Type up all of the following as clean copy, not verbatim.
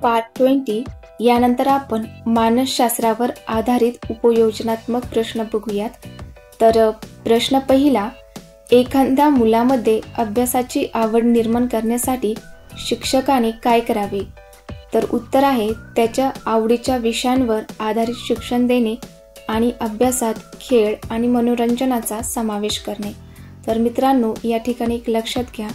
Part 20 यानंतर आपण मानसशास्त्रावर आधारित उपयोजनात्मक प्रश्न बघूयात। तर प्रश्न पहिला, एखाद्या मुलामध्ये अभ्यासाची आवड निर्माण करण्यासाठी शिक्षकाने काय करावे? तर उत्तर आहे त्याच्या आवडीच्या विषयांवर आधारित शिक्षण देणे आणि अभ्यासात खेळ आणि मनोरंजनाचा समावेश करणे। तर मित्रांनो, या ठिकाणी एक लक्षात घ्या,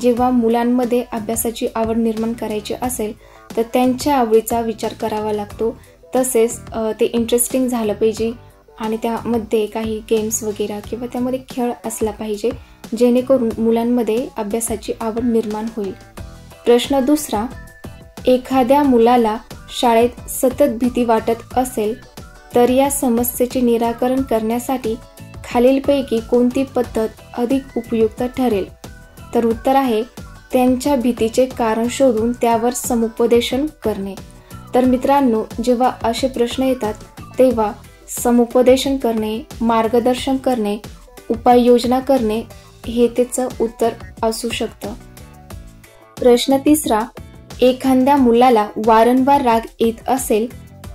जेव्हा मुलांमध्ये अभ्यासाची आवड निर्माण करायची असेल तर त्यांच्या आवडीचा विचार करावा लागतो। तसेच ते इंटरेस्टिंग झालं पाहिजे आणि त्यामध्ये काही गेम्स वगैरे किंवा त्यामध्ये खेळ असला पाहिजे, जेणेकरून मुलांमध्ये अभ्यासाची आवड निर्माण होईल। प्रश्न दुसरा, एखाद्या मुलाला शाळेत सतत भीती वाटत असेल तर या समस्येचे निराकरण करण्यासाठी खालीलपैकी कोणती पद्धत अधिक उपयुक्त ठरेल? तर उत्तर आहे त्यांच्या भीतीचे कारण शोधून त्यावर समुपदेशन करणे। तर मित्रांनो, जेव्हा असे प्रश्न येतात तेव्हा समुपदेशन करणे, मार्गदर्शन करणे, उपाययोजना करणे हे त्याचं उत्तर असू शकतं। प्रश्न तिसरा, एखाद्या मुलाला वारंवार राग येत असेल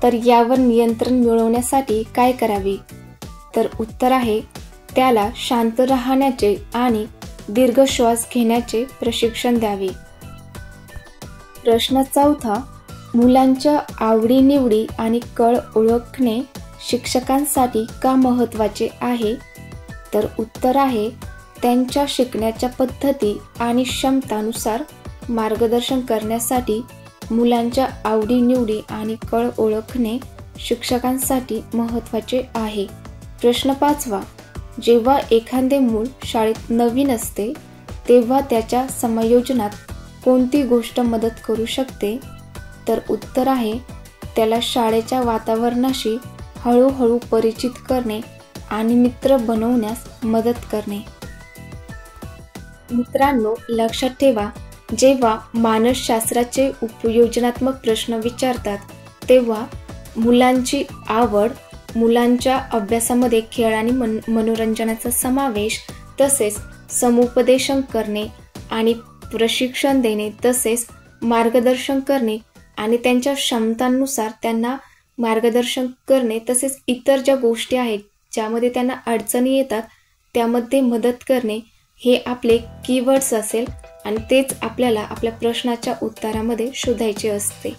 तर यावर नियंत्रण मिळवण्यासाठी काय करावे? तर उत्तर आहे त्याला शांत राहण्याचे आणि दीर्घ श्वास घेण्याचे प्रशिक्षण द्यावे। प्रश्न चौथा, मुलांच्या आवडीनिवडी आणि कल ओळखणे शिक्षकांसाठी का महत्त्वाचे आहे? तर उत्तर आहे त्यांच्या शिकण्याच्या पद्धती आणि क्षमतानुसार मार्गदर्शन करण्यासाठी मुलांच्या आवडीनिवडी आणि कल ओळखणे शिक्षकांसाठी महत्त्वाचे आहे। प्रश्न पाचवा, जेव्हा एखादे मूल शाळेत नवीन असते तेव्हा त्याच्या समायोजनात कोणती गोष्ट मदत करू शकते? तर उत्तर आहे त्याला शाळेच्या वातावरणाशी हळूहळू परिचित करणे आणि मित्र बनवण्यास मदत करणे। मित्रांनो, लक्षात ठेवा, जेव्हा मानसशास्त्राचे उपयोजनात्मक प्रश्न विचारतात तेव्हा मुलांची आवड, मुलांच्या अभ्यासामध्ये खेळ आणि मनोरंजनाचा समावेश, तसेच समुपदेशन करणे आणि प्रशिक्षण देणे, तसेच मार्गदर्शन करणे आणि त्यांच्या क्षमतांनुसार त्यांना मार्गदर्शन करणे, तसेच इतर ज्या गोष्टी आहेत ज्यामध्ये त्यांना अडचणी येतात त्यामध्ये मदत करणे हे आपले कीवर्ड्स असेल आणि तेच आपल्याला आपल्या प्रश्नाच्या उत्तरामध्ये शोधायचे असते।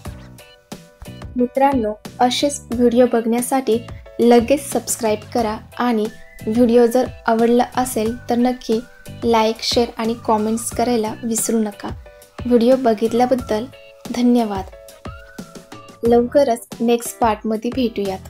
मित्रांनो, असेच व्हिडिओ बघण्यासाठी लगेच सबस्क्राईब करा आणि व्हिडिओ जर आवडला असेल तर नक्की लाईक, शेअर आणि कॉमेंट्स करायला विसरू नका। व्हिडिओ बघितल्याबद्दल धन्यवाद। लवकरच नेक्स्ट पार्टमध्ये भेटूयात।